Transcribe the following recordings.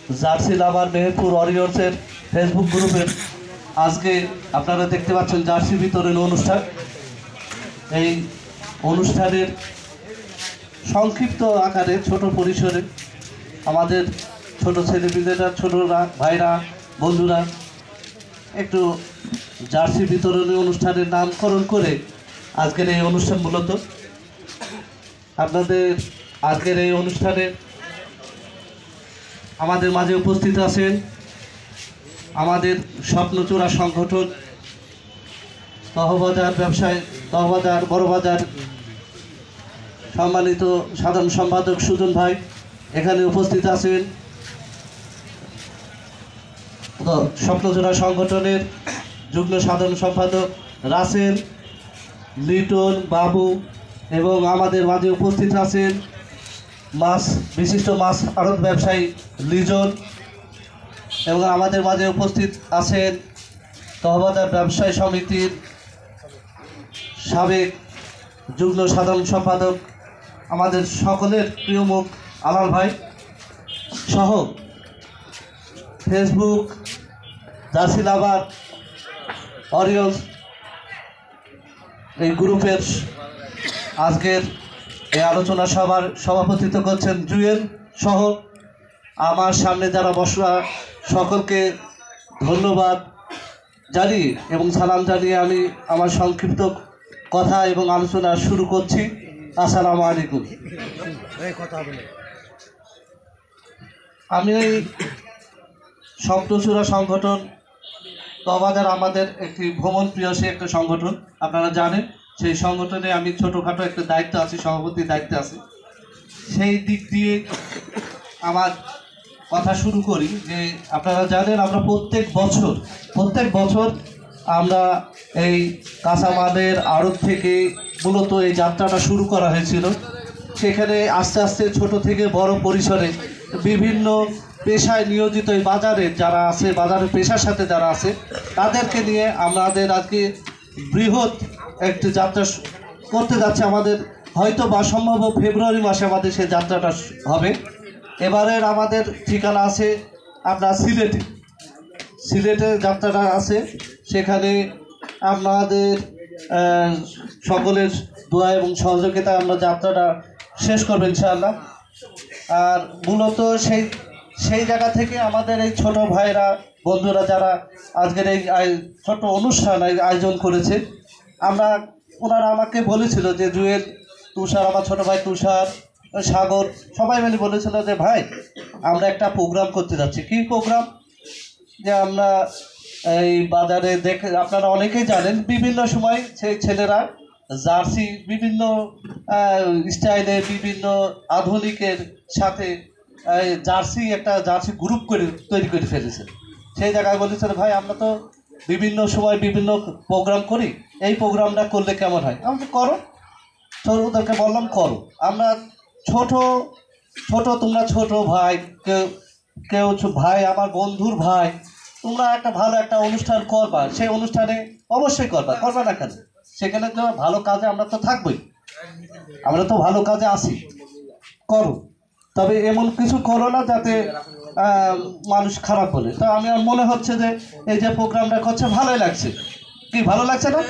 Jersey লাভার Meherpur ওয়ারিয়র্সের Facebook গ্রুপের আজকে আপনারা দেখতে পাচ্ছেন জার্সি বিতরণ অনুষ্ঠান। এই অনুষ্ঠানের সংক্ষিপ্ত আকারে ছোট পরিসরে আমাদের ছোট ছেলেমেয়েরা, ছোটরা, ভাইরা, বন্ধুরা একটু জার্সি বিতরণী অনুষ্ঠানের নামকরণ করে আজকের এই অনুষ্ঠান মূলত আপনাদের আজকের এই অনুষ্ঠানে আমাদের মাঝে উপস্থিত আছেন আমাদের স্বপ্নচূড়া সংগঠন তহবাজার ব্যবসায় তহবাজার বড়বাজার সম্মানিত সাধারণ সম্পাদক সুজন ভাই, এখানে উপস্থিত আছেন স্বপ্নচূড়া সংগঠনের যুগ্ম সাধারণ সম্পাদক রাসেল, লিটন, বাবু এবং আমাদের মাঝে উপস্থিত আছেন বিশিষ্ট মাছ আড়ত ব্যবসায়ী লিজন এবং আমাদের মাঝে উপস্থিত আছেন তহবাজার ব্যবসায়ী সমিতির সাবেক যুগ্ম সাধারণ সম্পাদক আমাদের সকলের প্রিয় মুখ আলাল ভাই সহ ফেসবুক জার্সি লাভার ওয়ারিয়র্স এই গ্রুপের আজকের এই আলোচনা সভার সভাপতিত্ব করছেন জুয়েল সহ আমার সামনে যারা বসা সকলকে ধন্যবাদ জানিয়ে এবং সালাম জানিয়ে আমি আমার সংক্ষিপ্ত কথা এবং আলোচনা শুরু করছি। আসসালামু আলাইকুম। আমি এই স্বপ্নচূড়া সংগঠন তহবাজার আমাদের একটি ভ্রমণ প্রিয়সী একটা সংগঠন, আপনারা জানেন। সেই সংগঠনে আমি ছোটোখাটো একটা দায়িত্ব আছি, সভাপতির দায়িত্বে আছি। সেই দিক দিয়ে আমার কথা শুরু করি যে আপনারা জানেন আমরা প্রত্যেক বছর আমরা এই কাঁচামালের আড়ত থেকে মূলত এই যাত্রাটা শুরু করা হয়েছিল। সেখানে আস্তে আস্তে ছোট থেকে বড় পরিসরে বিভিন্ন পেশায় নিয়োজিত এই বাজারের যারা আছে, বাজারের পেশার সাথে যারা আছে তাদেরকে নিয়ে আমাদের আজকে বৃহৎ একটি যাত্রা করতে যাচ্ছে। আমাদের হয়তো বা সম্ভব ফেব্রুয়ারি মাসে আমাদের সেই যাত্রাটা হবে। এবারের আমাদের ঠিকানা আছে আপনার সিলেটে যাত্রাটা আছে। সেখানে আপনাদের সকলের দোয়া এবং সহযোগিতায় আমরা যাত্রাটা শেষ করবো ইনশাআল্লাহ। আর মূলত সেই জায়গা থেকে আমাদের এই ছোট ভাইরা, বন্ধুরা যারা আজকের এই ছোট অনুষ্ঠান আয়োজন করেছে, ওনারা আমাকে বলেছিল যে জুয়েল, তুষার, আমার ছোট ভাই তুষার, সাগর সবাই মিলে বলেছিল যে ভাই আমরা একটা প্রোগ্রাম করতে যাচ্ছি। কী প্রোগ্রাম? যে আমরা এই বাজারে আপনারা অনেকেই জানেন বিভিন্ন সময় সেই ছেলেরা জার্সি বিভিন্ন স্টাইলে বিভিন্ন আধুনিকের সাথে একটা জার্সি গ্রুপ তৈরি করে ফেলেছে। সেই জায়গায় বলেছিল ভাই আমরা তো বিভিন্ন সময় বিভিন্ন প্রোগ্রাম করি, এই প্রোগ্রামটা করলে কেমন হয়? আমি করো। তো ওদেরকে বললাম করো। আমরা ছোট তোমরা ছোট ভাই, কেউ ভাই, আমার বন্ধুর ভাই, তোমরা একটা ভালো একটা অনুষ্ঠান করবা, সেই অনুষ্ঠানে অবশ্যই করবা না কেন? সেখানে তো ভালো কাজে আমরা তো থাকবোই, আমরা তো ভালো কাজে আসি, করো। তবে এমন কিছু করো না যাতে মানুষ খারাপ বলে। তো আমি মনে হচ্ছে যে এই যে প্রোগ্রামটা করছে ভালোই লাগছে। কি ভালো লাগছে না?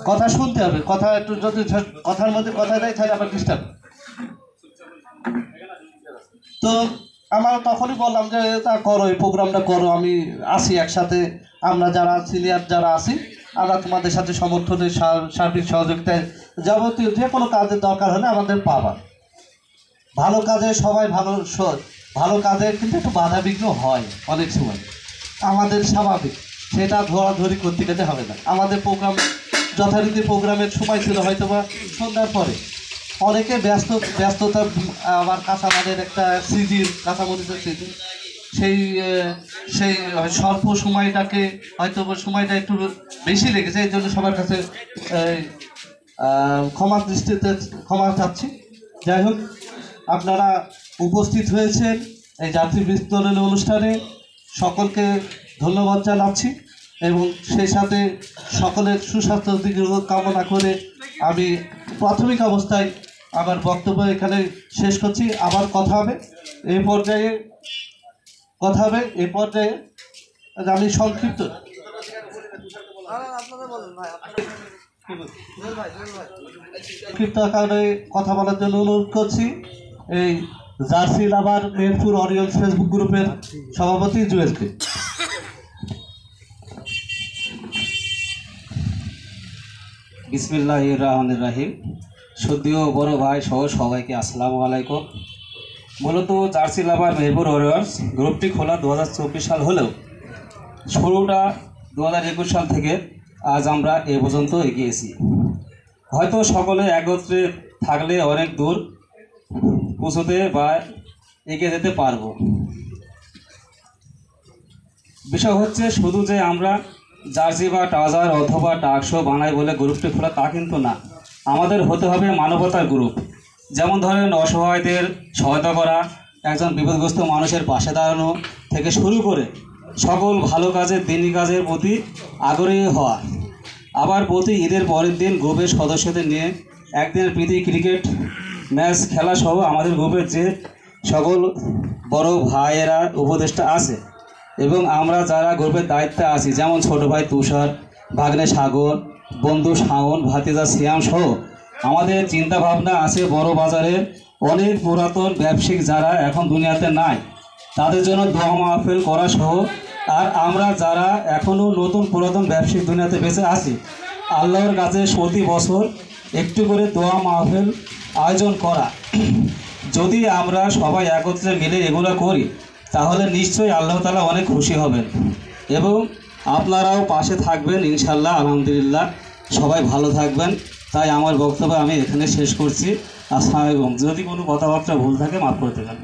কথা শুনতে হবে, কথা একটু যদি কথার মধ্যে কথা দেয় তাহলে আবার ডিস্টার্ব। তো আমরা তখনই বললাম যে তা করো, এই প্রোগ্রামটা করো, আমি আসি একসাথে, আমরা যারা সিনিয়র যারা আছি আমরা তোমাদের সাথে সমর্থনের সার্বিক সহযোগিতায় যাবতীয় যে কোনো কাজের দরকার হলে আমাদের পাবা। ভালো কাজে সবাই ভালো কাজে কিন্তু একটু বাধা বিঘ্ন হয় অনেক সময়, আমাদের স্বাভাবিক, সেটা ধরাধরি করতে গেলে হবে না। আমাদের প্রোগ্রাম যথারীতি প্রোগ্রামের সময় ছিল হয়তো বা সন্ধ্যার পরে, অনেকে ব্যস্ততা, আবার কাঁচামালের একটা কাঁচামরিচের সিজন, সেই স্বল্প সময়টাকে হয়তো সময়টা একটু বেশি লেগেছে, এই জন্য সবার কাছে ক্ষমা চাচ্ছি। যাই হোক, আপনারা উপস্থিত হয়েছেন এই জার্সি বিতরণ অনুষ্ঠানে, সকলকে ধন্যবাদ জানাচ্ছি এবং সেই সাথে সকলের সুস্বাস্থ্য দিকে কামনা করে আমি প্রাথমিক অবস্থায় আমার বক্তব্য এখানে শেষ করছি। আবার কথা হবে এই পর্যায়ে, আমি সংক্ষিপ্ত আকারে কথা বলার জন্য অনুরোধ করছি এই জার্সি লাভার মেহেরপুর অরিয়ন্স ফেসবুক গ্রুপের সভাপতি জুয়েলকে। বিসমিল্লাহির রহমানির রহিম। সদ্যীয় বড় ভাই সহ সবাইকে আসসালামু আলাইকুম। মূলত জার্সি লাভার মেহেরপুর ওয়ারিয়র্স গ্রুপটি খোলা 2024 সাল হলেও শুরুটা 2021 সাল থেকে আজ আমরা এ পর্যন্ত এগিয়েছি। হয়তো সকলে একত্রে থাকলে অনেক দূর পৌঁছতে বা এগিয়ে যেতে পারবো। বিষয় হচ্ছে শুধু যে আমরা জার্সি বা ট্রাউজার অথবা টাকশো বানাই বলে গ্রুপটি খোলা তা কিন্তু না। আমাদের হতে হবে মানবতার গ্রুপ। যেমন ধরেন অসহায়দের সহায়তা করা, একজন বিপদগ্রস্ত মানুষের পাশে দাঁড়ানো থেকে শুরু করে সকল ভালো কাজের দিনী কাজের প্রতি আগ্রহী হওয়া। আবার প্রতি ঈদের পরের দিন গ্রুপের সদস্যদের নিয়ে একদিনের প্রীতি ক্রিকেট ম্যাচ খেলা সহ আমাদের গ্রুপের যে সকল বড় ভাইয়েরা উপদেষ্টা আছে এবং আমরা যারা গ্রুপের দায়িত্বে আছি, যেমন ছোট ভাই তুষার, ভাগ্নে সাগর, বন্ধু শাওন, ভাতিজা সিয়াম সহ আমাদের চিন্তা ভাবনা আছে বড় বাজারের অনেক পুরাতন ব্যবসায়িক যারা এখন দুনিয়াতে নাই তাদের জন্য দোয়া মাহফিল করা সহ, আর আমরা যারা এখনও নতুন পুরাতন ব্যবসায়িক দুনিয়াতে বেঁচে আছি আল্লাহর কাছে প্রতি বছর একটু করে দোয়া মাহফিল আয়োজন করা। যদি আমরা সবাই একত্রে মিলে এগুলো করি তাহলে নিশ্চয়ই আল্লাহ তাআলা অনেক খুশি হবেন এবং আপনারাও পাশে থাকবেন ইনশাল্লাহ। আলহামদুলিল্লাহ, সবাই ভালো থাকবেন। তাই আমার বক্তব্য আমি এখানে শেষ করছি। আসসালামু আলাইকুম। যদি কোনো কথাবার্তা ভুল থাকে মাফ করে দেবেন।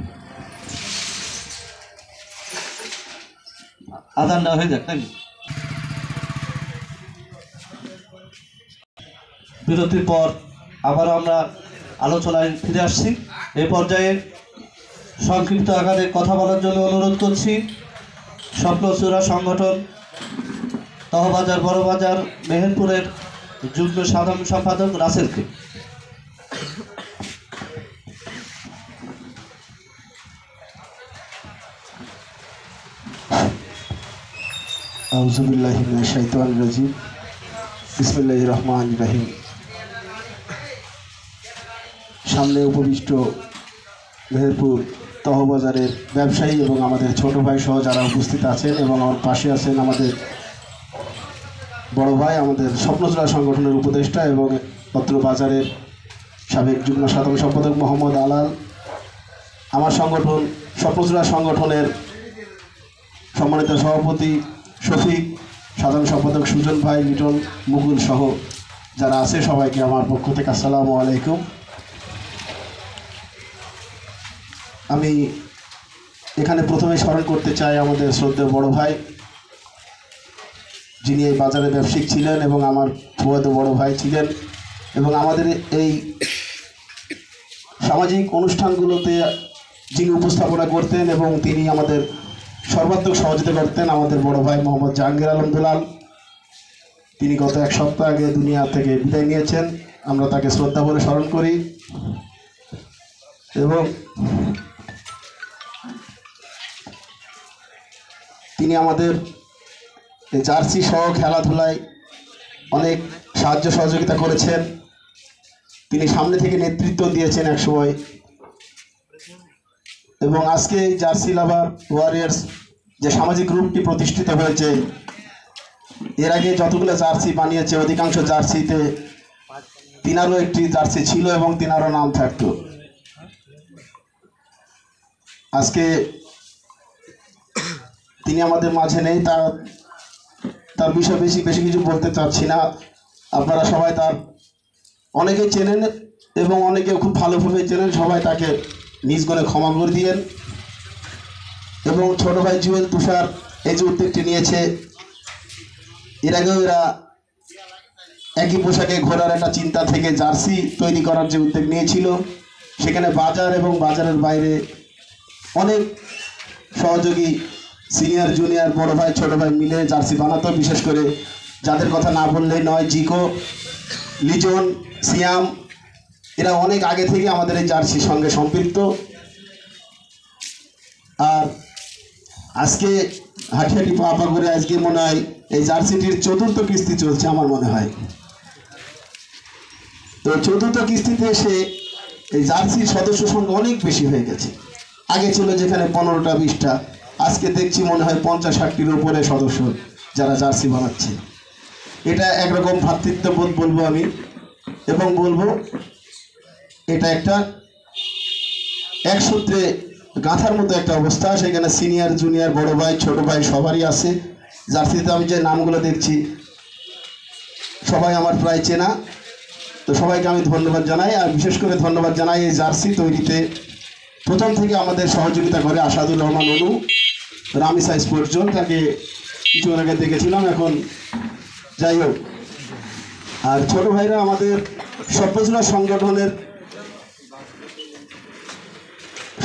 আদানটা হয়ে যাক নাকি? বিরতির পর আবার আমরা আলোচনায় ফিরে আসছি। এই পর্যায়ে সংক্ষিপ্ত আকারে কথা বলার জন্য অনুরোধ করছি স্বপ্নচূড়া সংগঠন তহবাজার বড়বাজার মেহেরপুরের যুগ্ম সাধারণ সম্পাদক রাসেলকে। আউযু বিল্লাহি মিনাশ শাইতানির রাজিম। বিসমিল্লাহির রহমানির রহিম। সামনে উপবিষ্ট মেহেরপুর তহবাজারের ব্যবসায়ী এবং আমাদের ছোট ভাই সহ যারা উপস্থিত আছেন এবং আমার পাশে আছেন আমাদের বড় ভাই, আমাদের স্বপ্নচূড়া সংগঠনের উপদেষ্টা এবং পত্র বাজারের সাবেক যুগ্ম সাধারণ সম্পাদক মোহাম্মদ আলাল, আমার সংগঠন স্বপ্নচূড়া সংগঠনের সম্মানিত সভাপতি শফিক, সাধারণ সম্পাদক সুজন ভাই, লিটন, মুকুল সহ যারা আছে সবাইকে আমার পক্ষ থেকে আসসালামু আলাইকুম। আমি এখানে প্রথমে স্মরণ করতে চাই আমাদের শ্রদ্ধেয় বড় ভাই, যিনি এই বাজারে ব্যবসায়িক ছিলেন এবং আমার ফুয়াতো বড় ভাই ছিলেন এবং আমাদের এই সামাজিক অনুষ্ঠানগুলোতে যিনি উপস্থাপনা করতেন এবং তিনি আমাদের সর্বাত্মক সহযোগিতা করতেন, আমাদের বড় ভাই মোহাম্মদ জাহাঙ্গীর আলম দুলাল। তিনি গত এক সপ্তাহ আগে দুনিয়া থেকে বিদায় নিয়েছেন। আমরা তাকে শ্রদ্ধা বলে স্মরণ করি এবং তিনি আমাদের এই জার্সি সহ খেলাধুলায় অনেক সাহায্য সহযোগিতা করেছেন। তিনি সামনে থেকে নেতৃত্ব দিয়েছেন এক সময় এবং আজকে এই জার্সি লাভার ওয়ারিয়ার্স যে সামাজিক গ্রুপটি প্রতিষ্ঠিত হয়েছে, এর আগে যতগুলো জার্সি বানিয়েছে অধিকাংশ জার্সিতে তিনারও একটি জার্সি ছিল এবং তিনারও নাম থাকতো। আজকে তিনি আমাদের মাঝে নেই, তার বিষয়ে বেশি কিছু বলতে চাচ্ছি না। আপনারা সবাই তার অনেকেই চেনেন এবং অনেকে খুব ভালোভাবে চেনেন, সবাই তাকে নিজ গুণে ক্ষমা করে দিয়েন। এবং ছোট ভাই জুয়েল তুষার এই যে উদ্যোগটি নিয়েছে, এর আগেও এরা একই পোশাকে ঘোরার একটা চিন্তা থেকে জার্সি তৈরি করার যে উদ্যোগ নিয়েছিল, সেখানে বাজার এবং বাজারের বাইরে অনেক সহযোগী সিনিয়র জুনিয়র বড় ভাই ছোট ভাই মিলে জার্সি বানাতো। বিশেষ করে যাদের কথা না বললেই নয়, জিকো, লিজন, সিয়াম এরা অনেক আগে থেকে আমাদের এই জার্সির সঙ্গে সম্পৃক্ত। আর আজকে হাঁটি পা পা করে আজকে মনে হয় এই জার্সিটির 4র্থ কিস্তি চলছে আমার মনে হয়। তো 4র্থ কিস্তিতে এসে এই জার্সির সদস্য সংখ্যা অনেক বেশি হয়ে গেছে। আগে ছিল যেখানে 15টা 20টা, আজকে দেখছি মনে হয় 50-60টির উপরে সদস্য যারা জার্সি বানাচ্ছে। এটা একরকম ভ্রাতৃত্ববোধ বলবো আমি, এবং বলবো এটা একটা এক সূত্রে গাঁথার মতো একটা অবস্থা। সেখানে সিনিয়র জুনিয়র বড় ভাই ছোট ভাই সবারই আছে। জার্সিতে আমি যে নামগুলো দেখছি সবাই আমার প্রায় চেনা। তো সবাইকে আমি ধন্যবাদ জানাই, আর বিশেষ করে ধন্যবাদ জানাই এই জার্সি তৈরিতে প্রথম থেকে আমাদের সহযোগিতা করে আসাদুর রহমান অনু, রামিসা স্পোর্টস জোন, তাকে কিছু আগে দেখেছিলাম, এখন যাই হোক। আর ছোট ভাইরা আমাদের স্বপ্নচূড়া সংগঠনের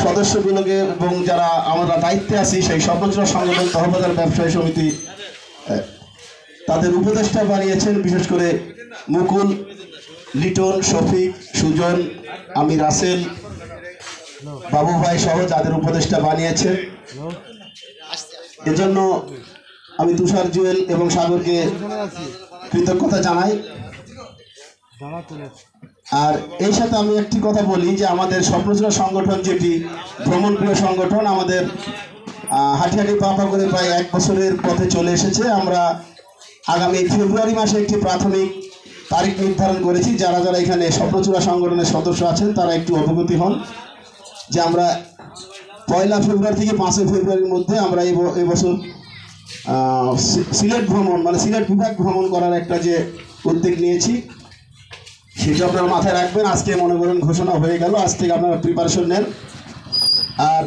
সদস্যগুলোকে এবং যারা আমরা দায়িত্বে আছি সেই স্বপ্নচূড়া সংগঠন তহবাজার ব্যবসায়ী সমিতি তাদের উপদেষ্টা বানিয়েছেন, বিশেষ করে মুকুল, লিটন, শফিক, সুজন, আমি রাসেল, বাবু ভাই সহ যাদের উপদেষ্টা বানিয়েছেন। এজন্য আমি তুষার, জুয়েল এবং সাগরকে কৃতজ্ঞতা জানাই। আর এই সাথে আমি একটি কথা বলি যে আমাদের স্বপ্নচূড়া সংগঠন যেটি ভ্রমণপ্রিয় সংগঠন, আমাদের হাঁটি পা পা করে প্রায় 1 বছরের পথে চলে এসেছে। আমরা আগামী ফেব্রুয়ারি মাসে একটি প্রাথমিক তারিখ নির্ধারণ করেছি। যারা যারা এখানে স্বপ্নচূড়া সংগঠনের সদস্য আছেন তারা একটু অবগতি হন যে আমরা 1 ফেব্রুয়ারি থেকে 5 ফেব্রুয়ারির মধ্যে আমরা এবছর সিলেট ভ্রমণ, মানে সিলেট বিভাগ ভ্রমণ করার একটা যে উদ্যোগ নিয়েছি সেটা আপনারা মাথায় রাখবেন। আজকে মনে করেন ঘোষণা হয়ে গেল, আজ থেকে আপনারা প্রিপারেশন নেন। আর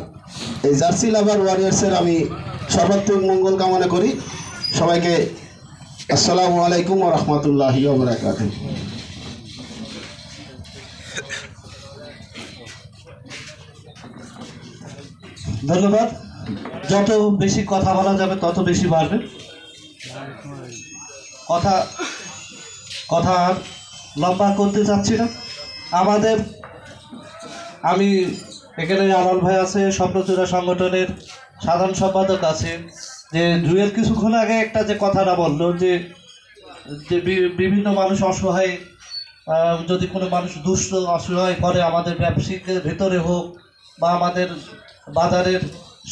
এই জার্সি লাভার ওয়ারিয়ার্সের আমি সর্বাত্মক মঙ্গল কামনা করি। সবাইকে আসসালামু আলাইকুম ওয়া রাহমাতুল্লাহি ওয়া বারাকাতুহু। ধন্যবাদ। যত বেশি কথা বলা যাবে তত বেশি বাড়বে কথা আর লম্বা করতে চাচ্ছি না। আমি এখানে আলাল ভাই আছে, স্বপ্নচূড়া সংগঠনের সাধারণ সম্পাদক আছে, যে জুয়েল কিছুক্ষণ আগে একটা যে কথাটা বললো যে বিভিন্ন মানুষ অসহায়, যদি কোনো মানুষ দুষ্ট অসহায় করে আমাদের ব্যবসায়িকের ভেতরে হোক বা আমাদের বাজারের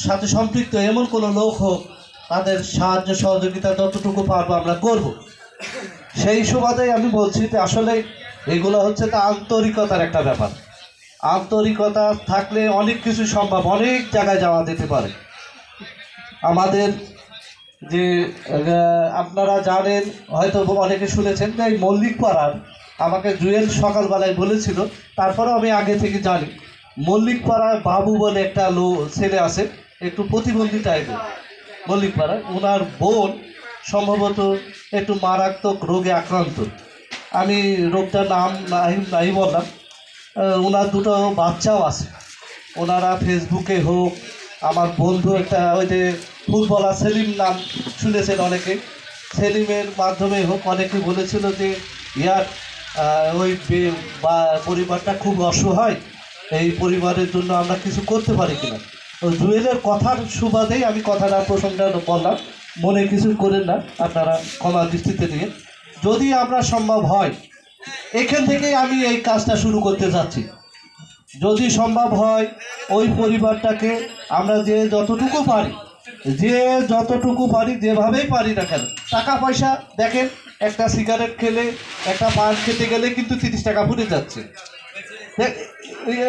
সাথে সম্পৃক্ত এমন কোনো লোক হোক, তাদের সাহায্য সহযোগিতা যতটুকু পারবো আমরা করব। সেই সুবাদে আমি বলছি যে আসলে এগুলো হচ্ছে তা আন্তরিকতার একটা ব্যাপার। আন্তরিকতা থাকলে অনেক কিছু সম্ভব, অনেক জায়গায় যাওয়া যেতে পারে। আমাদের যে আপনারা জানেন, হয়তো অনেকে শুনেছেন যে এই মল্লিক পাড়ার, আমাকে জুয়েল সকালবেলায় বলেছিল, তারপরেও আমি আগে থেকে জানি, মল্লিক পাড়ায় বাবু বলে একটা ছেলে আছে, একটু প্রতিবন্ধী টাইপের। মল্লিক পাড়ায় ওনার বোন সম্ভবত একটু মারাত্মক রোগে আক্রান্ত। আমি রোগটার নাম নাই বললাম। ওনার 2টো বাচ্চাও আছে। ওনারা ফেসবুকে হোক, আমার বন্ধু একটা ওই যে ফুটবলার সেলিম, নাম শুনেছেন অনেকে, সেলিমের মাধ্যমে হোক, অনেকে বলেছিল যে ওই পরিবারটা খুব অসহায়, এই পরিবারের জন্য আমরা কিছু করতে পারি কিনা। ওই জুয়েলের কথার সুবাদেই আমি কথাটা প্রসঙ্গটা বললাম, মনে কিছু করেন না আপনারা, ক্ষমা দৃষ্টিতে নিয়ে। যদি আমরা সম্ভব হয়, এখান থেকেই আমি এই কাজটা শুরু করতে যাচ্ছি। যদি সম্ভব হয় ওই পরিবারটাকে আমরা যে যতটুকু পারি, যেভাবেই পারি না কেন, টাকা পয়সা দেখেন, একটা সিগারেট খেলে, একটা পান খেতে গেলে কিন্তু 30 টাকা ফুটে যাচ্ছে।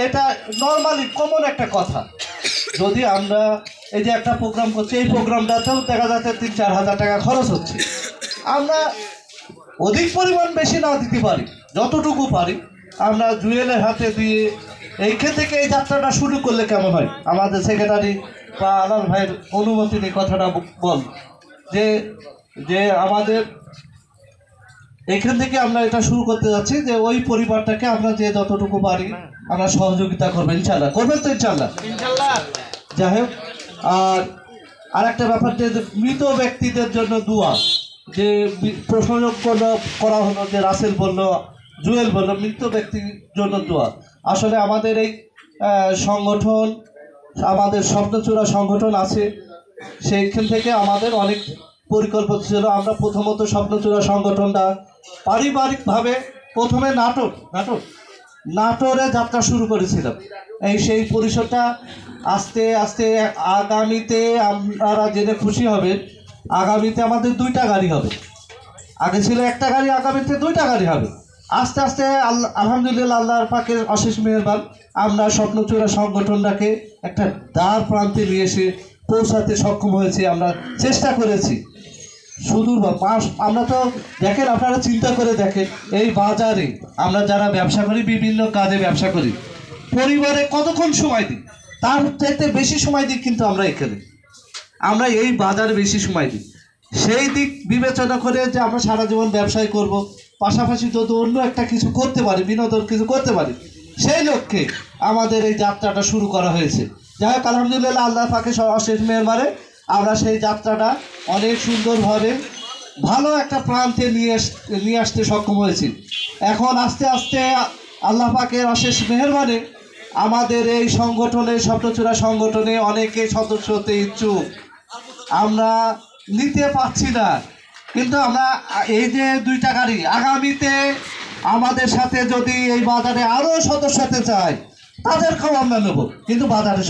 এটা নর্মালি কমন একটা কথা। যদি আমরা এই যে একটা প্রোগ্রাম করছি, এই প্রোগ্রামটাতেও দেখা যাচ্ছে 3-4 হাজার টাকা খরচ হচ্ছে। আমরা অধিক পরিমাণ বেশি না দিতে পারি, যতটুকু পারি আমরা জুয়েলের হাতে দিয়ে এইখান থেকে এই যাত্রাটা শুরু করলে কেমন হয়? আমাদের সেক্রেটারি বা আলাল ভাইয়ের অনুমতি নিয়ে কথাটা বল, যে আমাদের এখান থেকে আমরা এটা শুরু করতে যাচ্ছি, যে ওই পরিবারটাকে আমরা যে যতটুকু পারি আমরা সহযোগিতা করবো, ইনশাল্লাহ করবেন তো? ইনশাল্লাহ। যাই হোক, আর একটা ব্যাপার, যে মৃত ব্যক্তিদের জন্য দোয়া, যে প্রশ্ন করা হলো, যে রাসেল বলল জুয়েল বলল মৃত ব্যক্তির জন্য দোয়া। আসলে আমাদের এই সংগঠন, আমাদের স্বপ্নচূড়া সংগঠন আছে, সেইখান থেকে আমাদের অনেক পরিকল্পনা ছিল। আমরা প্রথমত স্বপ্নচূড়া সংগঠনটা পারিবারিকভাবে প্রথমে নাটোরে যাত্রা শুরু করেছিলাম। সেই পরিসরটা আস্তে আস্তে আগামীতে আপনারা জেনে খুশি হবেন, আগামীতে আমাদের 2টা গাড়ি হবে। আগে ছিল 1টা গাড়ি, আগামীতে 2টা গাড়ি হবে। আস্তে আস্তে আলহামদুলিল্লাহ আল্লাহর পাকের অশেষ মেহেরবান, আমরা স্বপ্নচূড়া সংগঠনটাকে একটা দ্বার প্রান্তে নিয়ে এসে পৌঁছাতে সক্ষম হয়েছি। আমরা চেষ্টা করেছি সুদূর আমরা তো দেখেন, আপনারা চিন্তা করে দেখেন, এই বাজারে আমরা যারা ব্যবসা করি, বিভিন্ন কাজে ব্যবসা করি, পরিবারে কতক্ষণ সময় দিই, তার চাইতে বেশি সময় দিই কিন্তু আমরা এই বাজারে বেশি সময় দিই। সেই দিক বিবেচনা করে যে আমরা সারা জীবন ব্যবসায় করব, পাশাপাশি যদি অন্য একটা কিছু করতে পারি, বিনোদন কিছু করতে পারি, সেই লক্ষ্যে আমাদের এই যাত্রাটা শুরু করা হয়েছে। যাই হোক আলহামদুলিল্লাহ আল্লাহ পাকে অশেষ মেহেরবানে আমরা সেই যাত্রাটা অনেক সুন্দরভাবে ভালো একটা প্রান্তে নিয়ে আসতে সক্ষম হয়েছি। এখন আস্তে আস্তে আল্লাহ পাকের অশেষ মেহেরবানে আমাদের এই সংগঠনে, স্বপ্নচূড়া সংগঠনে অনেকে সদস্য হতে ইচ্ছুক, আমরা নিতে পারছি না। কিন্তু আমরা এই যে 2টা গাড়ি, আগামীতে আমাদের সাথে যদি এই বাজারে আরও সদস্য হতে চায়, তাদেরকেও আমরা নেব, কিন্তু বাজারের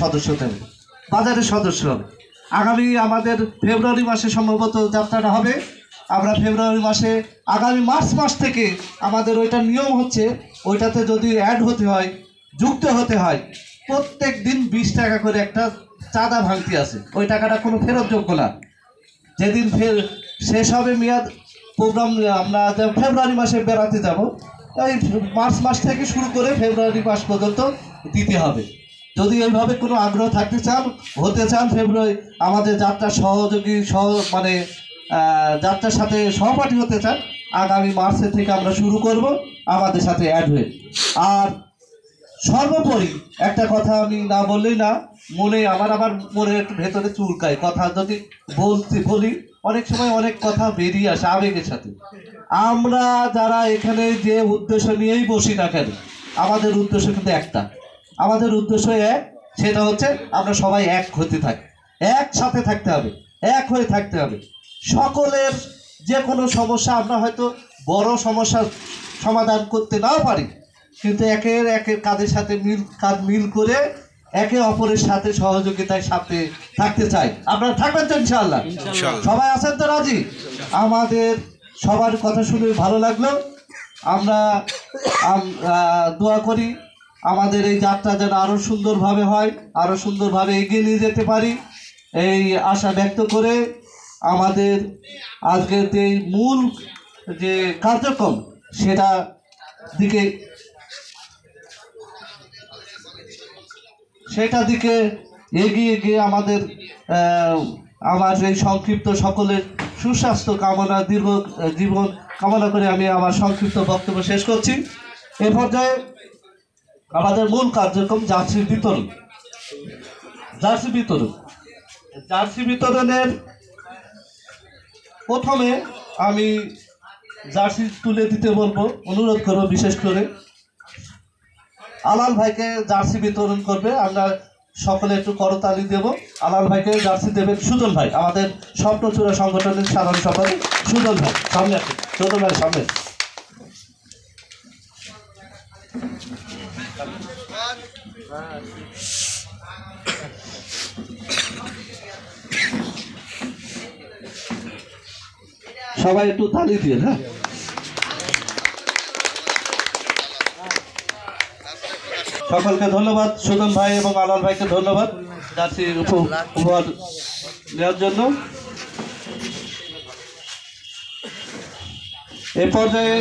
সদস্য হবে, আগামী আমাদের ফেব্রুয়ারি মাসে সম্ভবত যাত্রাটা হবে। আমরা ফেব্রুয়ারি মাসে, আগামী মার্চ মাস থেকে আমাদের ওইটা নিয়ম হচ্ছে, ওইটাতে যদি অ্যাড হতে হয়, যুক্ত হতে হয়, প্রত্যেক দিন 20 টাকা করে একটা চাঁদা ভাঙতি আছে। ওই টাকাটা কোনো ফেরতযোগ্য না। যেদিন শেষ হবে মেয়াদ প্রোগ্রাম, আমরা ফেব্রুয়ারি মাসে বেড়াতে যাব, এই মার্চ মাস থেকে শুরু করে ফেব্রুয়ারি মাস পর্যন্ত দিতে হবে। যদি এইভাবে কোনো আগ্রহ হতে চান ফেব্রুয়ারি আমাদের যাত্রার যাত্রার সাথে সহপাঠী হতে চান, আগামী মার্চের থেকে আমরা শুরু করব আমাদের সাথে অ্যাড হয়ে। আর সর্বোপরি একটা কথা আমি না বললেই না, আমার মনে একটু ভেতরে চুলকায়, কথা যদি বলি অনেক সময় অনেক কথা বেরিয়ে আসে আবেগের সাথে। আমরা যারা এখানে যে উদ্দেশ্য নিয়েই বসি না কেন, আমাদের উদ্দেশ্য কিন্তু একটা, আমাদের উদ্দেশ্য এক, সেটা হচ্ছে আমরা সবাই এক একসাথে থাকতে হবে, এক হয়ে থাকতে হবে। সকলের যে কোনো সমস্যা, আমরা হয়তো বড় সমস্যার সমাধান করতে নাও পারি, কিন্তু একের কাজের সাথে মিল করে একে অপরের সাথে সহযোগিতায় সাথে থাকতে চাই। আপনারা থাকবেন তো ইনশাআল্লাহ? সবাই আছেন তো রাজি? আমাদের সবার কথা শুনে ভালো লাগলো। আমরা দোয়া করি আমাদের এই যাত্রা যেন আরও সুন্দরভাবে হয়, আরও সুন্দরভাবে এগিয়ে নিয়ে যেতে পারি, এই আশা ব্যক্ত করে আমাদের আজকের যে মূল যে কার্যক্রম সেটা দিকে এগিয়ে গিয়ে আমার এই সংক্ষিপ্ত সকলের সুস্বাস্থ্য কামনা, দীর্ঘ জীবন কামনা করে আমি আমার সংক্ষিপ্ত বক্তব্য শেষ করছি। এ পর্যায়ে আমাদের মূল কার্যক্রম জার্সি বিতরণের প্রথমে আমি জার্সি তুলে দিতে বলবো, অনুরোধ করবো বিশেষ করে আলাল ভাইকে জার্সি বিতরণ করবে। আমরা সকলে একটু করতালি দেব। আলাল ভাইকে জার্সি দেবেন সুজন ভাই, আমাদের স্বপ্নচূড়া সংগঠনের সাধারণ সম্পাদক সুজন ভাই। সামনে আসুন, সুজন ভাই সামনে। সবাই একটু তালি দিয়ে। হ্যাঁ, সকলকে ধন্যবাদ, সুজন ভাই এবং আলাল ভাইকে ধন্যবাদ জার্সি উপহার নেওয়ার জন্য। এ পর্যায়ে